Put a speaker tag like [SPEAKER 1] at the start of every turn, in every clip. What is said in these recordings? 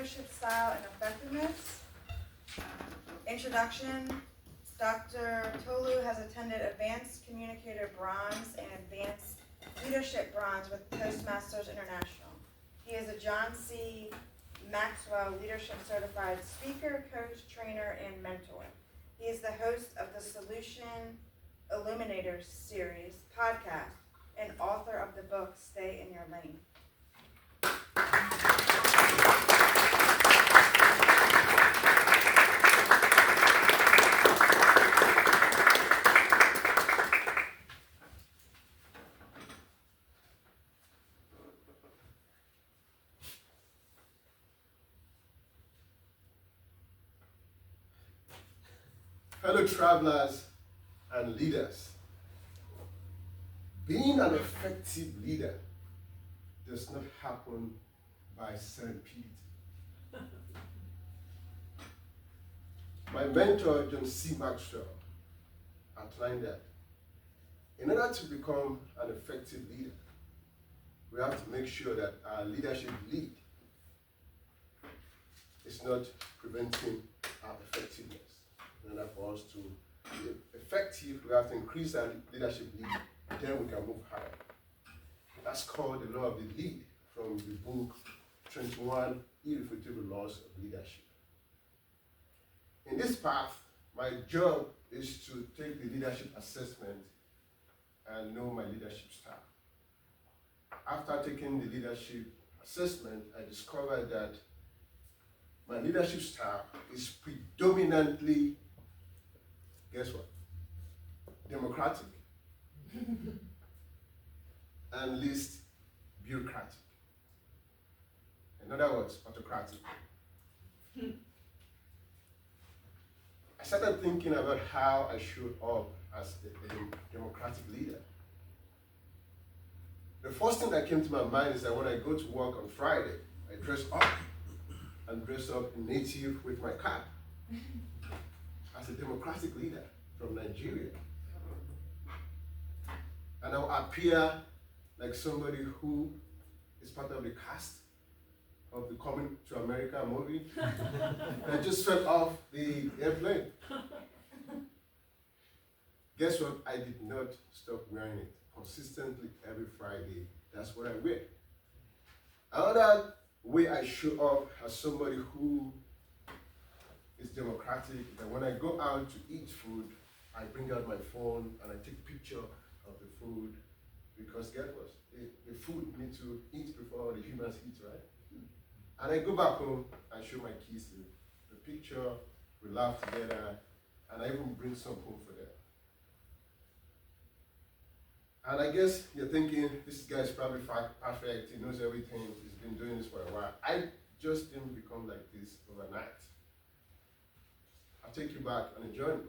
[SPEAKER 1] Leadership Style and Effectiveness. Introduction. Dr. Tolu has attended Advanced Communicator Bronze and Advanced Leadership Bronze with Toastmasters International. He is a John C Maxwell Leadership Certified Speaker, Coach, Trainer, and Mentor. He is the host of the Solution Illuminators series podcast and author of the book Stay in Your Lane.
[SPEAKER 2] Fellow travelers and leaders, being an effective leader does not happen by serendipity. My mentor, John C Maxwell, outlined that in order to become an effective leader, we have to make sure that our leadership lead is not preventing our effectiveness. In order for us to be effective, we have to increase our leadership lead, then we can move higher. That's called the law of the lead from the book 21 Irrefutable Laws of Leadership. In this path, my job is to take the leadership assessment and know my leadership style. After taking the leadership assessment, I discovered that my leadership style is predominantly, guess what? Democratic and least bureaucratic. In other words, autocratic. I started thinking about how I showed up as a democratic leader. The first thing that came to my mind is that when I go to work on Friday, I dress up and dress up in native with my cap as a democratic leader from Nigeria. And I'll appear like somebody who is part of the cast of the Coming to America movie that just fell off the airplane. Guess what? I did not stop wearing it consistently every Friday. That's what I wear. Another way I show up as somebody who is democratic, that when I go out to eat food, I bring out my phone and I take a picture of the food, because guess what? The food needs to eat before the humans eat, right? And I go back home and show my kids the picture, we laugh together, and I even bring some home for them. And I guess you're thinking, this guy is probably perfect, he knows everything, he's been doing this for a while. I just didn't become like this overnight. I'll take you back on a journey.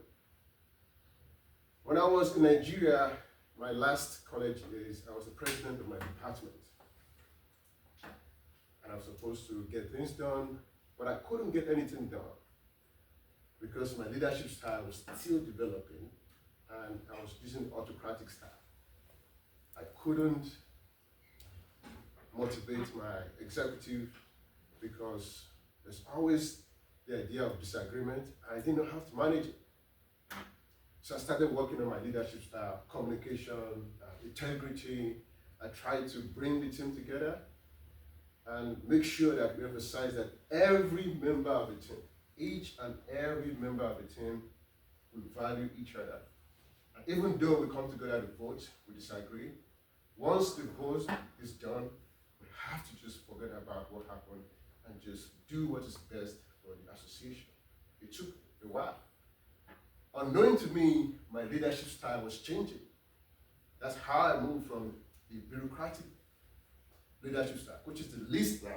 [SPEAKER 2] When I was in Nigeria, my last college days, I was the president of my department. And I was supposed to get things done, but I couldn't get anything done because my leadership style was still developing and I was using autocratic style. I couldn't motivate my executive because there's always the idea of disagreement and I didn't know how to manage it. So I started working on my leadership style, communication, integrity. I tried to bring the team together and make sure that we emphasize that every member of the team, each and every member of the team, we value each other. And even though we come together to vote, we disagree. Once the vote is done, we have to just forget about what happened and just do what is best for the association. It took a while. Unknown to me, my leadership style was changing. That's how I moved from the bureaucratic leadership style, which is the least now,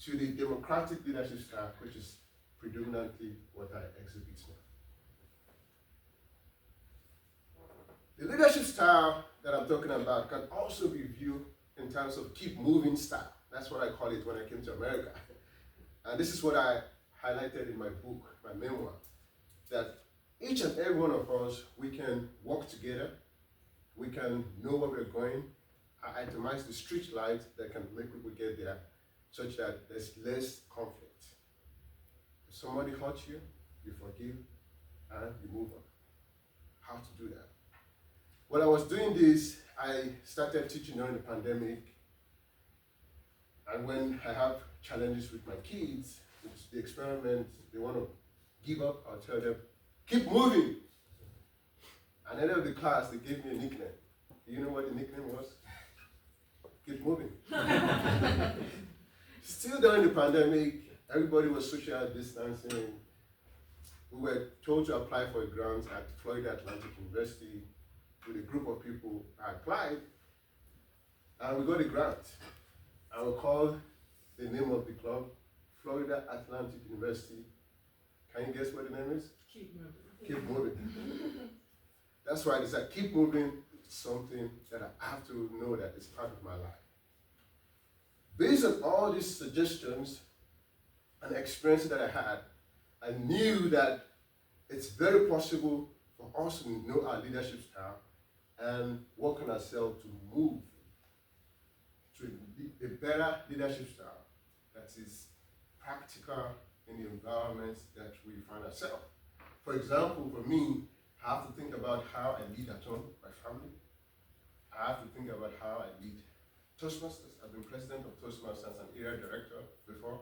[SPEAKER 2] to the democratic leadership style, which is predominantly what I exhibit now. The leadership style that I'm talking about can also be viewed in terms of keep moving style. That's what I call it when I came to America. And this is what I highlighted in my book, my memoir, that each and every one of us, we can work together, we can know where we're going. I itemize the street lights that can make people get there, such that there's less conflict. If somebody hurts you, you forgive and you move on. How to do that? When I was doing this, I started teaching during the pandemic. And when I have challenges with my kids, it's the experiment, they want to give up, I'll tell them, keep moving. At the end of the class, they gave me a nickname. Do you know what the nickname was? Keep moving. Still during the pandemic, everybody was social distancing. We were told to apply for a grant at Florida Atlantic University with a group of people. I applied, and we got a grant. I will call the name of the club, Florida Atlantic University. Can you guess what the name is?
[SPEAKER 3] Keep moving.
[SPEAKER 2] Keep moving. That's why I decided keep moving. It's something that I have to know that it's part of my life. Based on all these suggestions and experiences that I had, I knew that it's very possible for us to know our leadership style and work on ourselves to move to a better leadership style that is practical in the environments that we find ourselves. For example, for me, I have to think about how I lead at home, my family. I have to think about how I lead Toastmasters. I've been president of Toastmasters and area director before.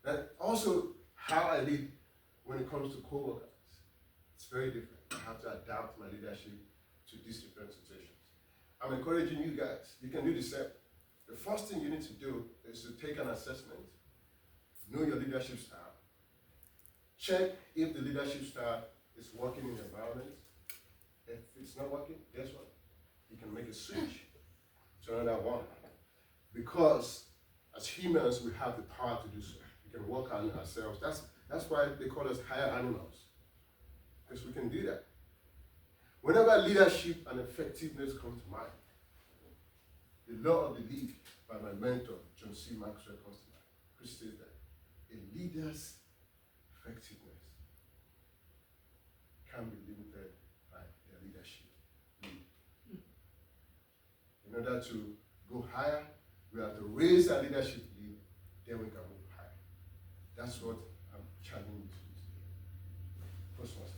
[SPEAKER 2] And also how I lead when it comes to co-workers. It's very different. I have to adapt my leadership to these different situations. I'm encouraging you guys, you can do the same. The first thing you need to do is to take an assessment, know your leadership style, check if the leadership style is working in the environment. If it's not working, guess what? You can make a switch to another one. Because as humans, we have the power to do so. We can work on ourselves. That's why they call us higher animals. Because we can do that. Whenever leadership and effectiveness come to mind, the law of the lead by my mentor, John C Maxwell, comes to mind. Which says that a leader's effectiveness can be limited by their leadership lead. In order to go higher, we have to raise our leadership lead, then we can move higher. That's what I'm challenging you to do today.